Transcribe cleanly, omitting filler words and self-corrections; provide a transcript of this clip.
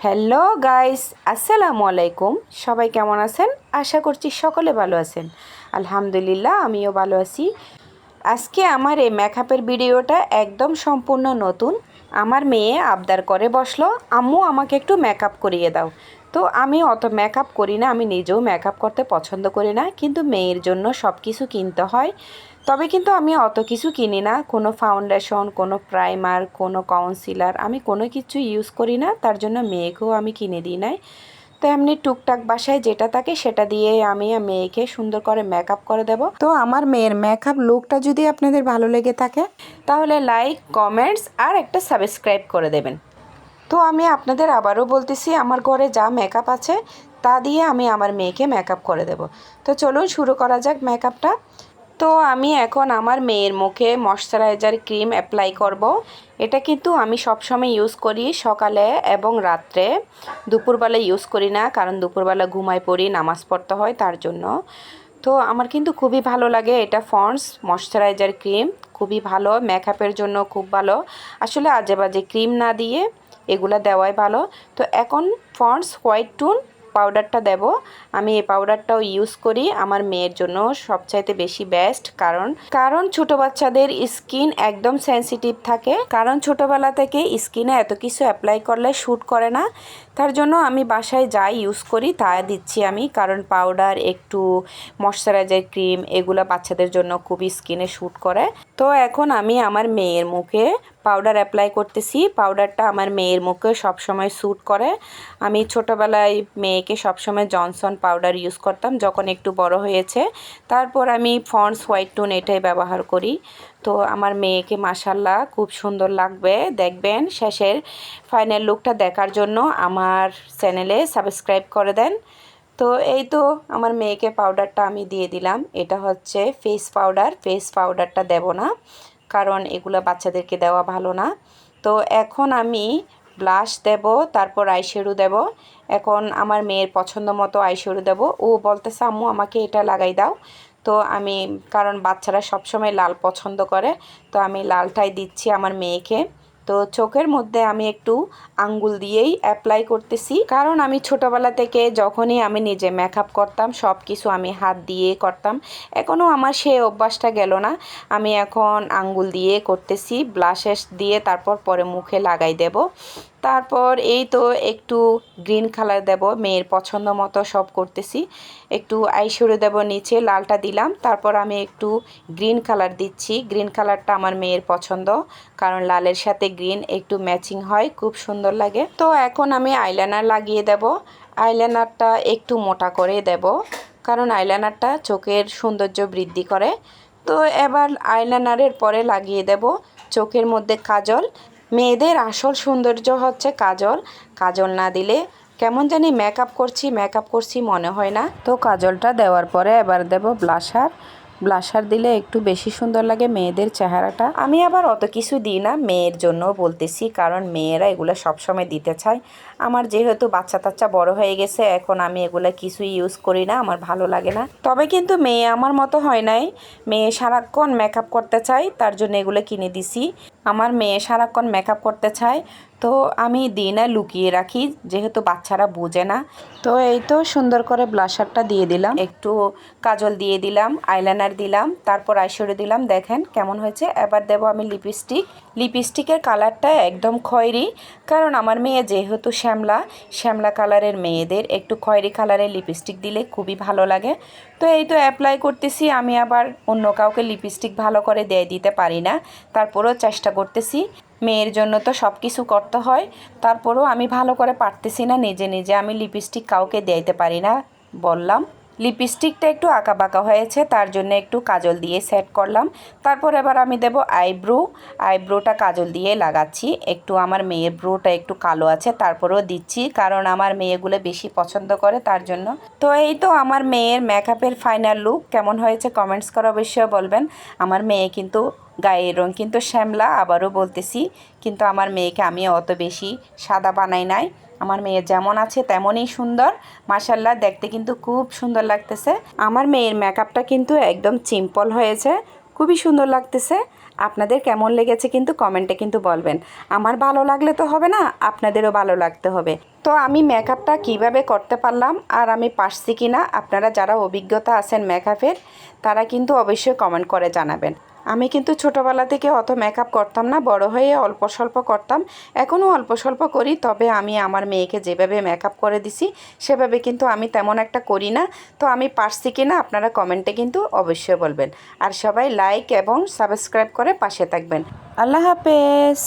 Hello guys, আসসালামু আলাইকুম। সবাই কেমন আছেন? আশা করছি সকলে ভালো আছেন। আলহামদুলিল্লাহ, আমিও ভালো আছি। আজকে আমার এই মেকআপের ভিডিওটা একদম সম্পূর্ণ নতুন। আমার মেয়ে আবদার করে বসলো, আম্মু আমাকে একটু মেকআপ করিয়ে দাও। তো আমি অত মেকআপ করি না, আমি নিজেও মেকআপ করতে পছন্দ করি না, কিন্তু মেয়ের জন্য সব কিছু কিনতে হয়। তবে কিন্তু আমি অত কিছু কিনি না, কোনো ফাউন্ডেশন, কোনো প্রাইমার, কোনো কাউন্সিলার আমি কোনো কিছু ইউজ করি না, তার জন্য মেয়েকেও আমি কিনে দিই নাই। তো এমনি টুকটাক বাসায় যেটা থাকে সেটা দিয়ে আমি মেয়েকে সুন্দর করে মেকআপ করে দেব। তো আমার মেয়ের মেকআপ লুকটা যদি আপনাদের ভালো লেগে থাকে তাহলে লাইক, কমেন্টস আর একটা সাবস্ক্রাইব করে দেবেন। তো আমি আপনাদের আবারও বলতেছি, আমার ঘরে যা মেকআপ আছে তা দিয়ে আমি আমার মেয়েকে মেকআপ করে দেব। তো চলুন শুরু করা যাক মেকআপটা। তো আমি এখন আমার মেয়ের মুখে ময়শ্চারাইজার ক্রিম অ্যাপ্লাই করব। এটা কিন্তু আমি সবসময় ইউজ করি সকালে এবং রাত্রে। দুপুরবেলা ইউজ করি না, কারণ দুপুরবেলা ঘুমায় পড়ি, নামাজ পড়তে হয় তার জন্য। তো আমার কিন্তু খুবই ভালো লাগে এটা। পন্ডস ময়শ্চারাইজার ক্রিম খুবই ভালো, মেকআপের জন্য খুব ভালো। আসলে আজে বাজে ক্রিম না দিয়ে এগুলো দেওয়াই ভালো। তো এখন পন্ডস হোয়াইট টোন পাউডারটা দেব। আমি এই পাউডারটাও ইউজ করি, আমার মেয়ের জন্য সবচাইতে বেশি বেস্ট। কারণ ছোট বাচ্চাদের স্কিন একদম সেনসিটিভ থাকে, কারণ ছোটোবেলা থেকে স্কিনে এত কিছু অ্যাপ্লাই করলে শ্যুট করে না। তার জন্য আমি বাসায় যাই ইউজ করি তা দিচ্ছি আমি, কারণ পাউডার একটু ময়শ্চারাইজার ক্রিম এগুলো বাচ্চাদের জন্য খুবই স্কিনে শ্যুট করে। তো এখন আমি আমার মেয়ের মুখে পাউডার অ্যাপ্লাই করতেছি। পাউডারটা আমার মেয়ের মুখে সবসময় শ্যুট করে। আমি ছোটোবেলায় মেয়েকে সবসময় জনসন পাউডার ইউজ করতাম, যখন একটু বড় হয়েছে তারপর আমি পন্ডস হোয়াইট টোন এটাই ব্যবহার করি। তো আমার মেয়েকে মাশাল্লাহ খুব সুন্দর লাগবে। দেখবেন শেষের ফাইনাল লুকটা দেখার জন্য আমার চ্যানেলে সাবস্ক্রাইব করে দেন। তো এই তো আমার মেয়েকে পাউডারটা আমি দিয়ে দিলাম। এটা হচ্ছে ফেস পাউডার। ফেস পাউডারটা দেব না, কারণ এগুলো বাচ্চাদেরকে দেওয়া ভালো না। তো এখন আমি ব্লাশ দেব, তারপর আইশ্যাডো দেব। এখন আমার মেয়ের পছন্দ মতো আইশ্যাডো দেব। ও বলতেছে আম্মু আমাকে এটা লাগাই দাও। তো আমি, কারণ বাচ্চারা সবসময় লাল পছন্দ করে, তো আমি লালটাই দিচ্ছি আমার মেয়েকে। তো চোখের মধ্যে আমি একটু আঙ্গুল দিয়েই অ্যাপ্লাই করতেছি, কারণ আমি ছোটোবেলা থেকে যখনই আমি নিজে মেকআপ করতাম সব কিছু আমি হাত দিয়ে করতাম। এখনও আমার সেই অভ্যাসটা গেল না, আমি এখন আঙ্গুল দিয়ে করতেছি, ব্লাশেস দিয়ে তারপর পরে মুখে লাগাই দেব। তারপর এই তো একটু গ্রিন কালার দেব, মেয়ের পছন্দ মতো সব করতেছি। একটু আইশ্যাডো দেব, নিচে লালটা দিলাম, তারপর আমি একটু গ্রিন কালার দিচ্ছি। গ্রিন কালারটা আমার মেয়ের পছন্দ, কারণ লালের সাথে গ্রিন একটু ম্যাচিং হয়, খুব সুন্দর লাগে। তো এখন আমি আইলাইনার লাগিয়ে দেব। আইলাইনারটা একটু মোটা করে দেব, কারণ আইলাইনারটা চোখের সৌন্দর্য বৃদ্ধি করে। তো এবার আইলাইনারের পরে লাগিয়ে দেব চোখের মধ্যে কাজল। মেয়েদের আসল সৌন্দর্য হচ্ছে কাজল। কাজল না দিলে কেমন জানি মেকআপ করছি মনে হয় না। তো কাজলটা দেওয়ার পরে এবার দেব ব্লাশার। ব্লাশার দিলে একটু বেশি সুন্দর লাগে মেয়েদের চেহারাটা। আমি আবার অত কিছু দিই না, মেয়ের জন্য বলতেছি, কারণ মেয়েরা এগুলো সবসময় দিতে চায়। আমার যেহেতু বাচ্চা টাচ্চা বড় হয়ে গেছে, এখন আমি এগুলো কিছুই ইউজ করি না, আমার ভালো লাগে না। তবে কিন্তু মেয়ে আমার মতো হয় নাই, মেয়ে সারাক্ষণ মেকআপ করতে চায়, তার জন্য এগুলো কিনে দিছি। আমার মেয়ে সারাক্ষণ মেকআপ করতে চায়, তো আমি দিই না, লুকিয়ে রাখি, যেহেতু বাচ্চারা বোঝে না। তো এই তো সুন্দর করে ব্লাশারটা দিয়ে দিলাম, একটু কাজল দিয়ে দিলাম, আইলাইনার দিলাম, তারপর আইশ্যাডো দিলাম। দেখেন কেমন হয়েছে। এবার দেব আমি লিপস্টিক। লিপস্টিকের কালারটা একদম খয়েরি, কারণ আমার মেয়ে যেহেতু শ্যামলা কালারের, মেয়েদের একটু খয়েরি কালারের লিপস্টিক দিলে খুবই ভালো লাগে। তো এই তো অ্যাপ্লাই করতেছি। আমি আবার অন্য কাউকে লিপস্টিক ভালো করে দিয়ে দিতে পারি না, তারপরেও চেষ্টা করতেছি। মেয়ের জন্য তো সব কিছু করতে হয়, তারপরেও আমি ভালো করে পারতেছি না নিজে নিজে, আমি লিপস্টিক কাউকে দিতে পারি না বললাম। লিপস্টিকটা একটু আঁকা বাঁকা হয়েছে, তার জন্য একটু কাজল দিয়ে সেট করলাম। তারপর এবার আমি দেব আইব্রোটা কাজল দিয়ে লাগাচ্ছি। একটু আমার মেয়ের ব্রোটা একটু কালো আছে, তারপরেও দিচ্ছি, কারণ আমার মেয়েগুলো বেশি পছন্দ করে তার জন্য। তো এই তো আমার মেয়ের মেকআপের ফাইনাল লুক কেমন হয়েছে কমেন্টস করে অবশ্যই বলবেন। আমার মেয়ে কিন্তু গায়ের রং কিন্তু শ্যামলা, আবারও বলতেছি, কিন্তু আমার মেয়েকে আমি অত বেশি সাদা বানাই নাই। আমার মেয়ে যেমন আছে তেমনই সুন্দর, মাশাল্লাহ, দেখতে কিন্তু খুব সুন্দর লাগতেছে। আমার মেয়ের মেকআপটা কিন্তু একদম সিম্পল হয়েছে, খুবই সুন্দর লাগতেছে। আপনাদের কেমন লেগেছে কিন্তু কমেন্টে কিন্তু বলবেন। আমার ভালো লাগলে তো হবে না, আপনাদেরও ভালো লাগতে হবে। তো আমি মেকআপটা কিভাবে করতে পারলাম আর আমি পারছি কি না, আপনারা যারা অভিজ্ঞতা আছেন মেকআপের তারা কিন্তু অবশ্যই কমেন্ট করে জানাবেন। আমি কিন্তু ছোটোবেলা থেকে অত মেকআপ করতাম না, বড় হয়ে অল্প স্বল্প করতাম, এখনও অল্প স্বল্প করি। তবে আমি আমার মেয়েকে যেভাবে মেকআপ করে দিছি সেভাবে কিন্তু আমি তেমন একটা করি না। তো আমি পারছি কি না আপনারা কমেন্টে কিন্তু অবশ্যই বলবেন। আর সবাই লাইক এবং সাবস্ক্রাইব করে পাশে থাকবেন। আল্লাহ হাফেজ।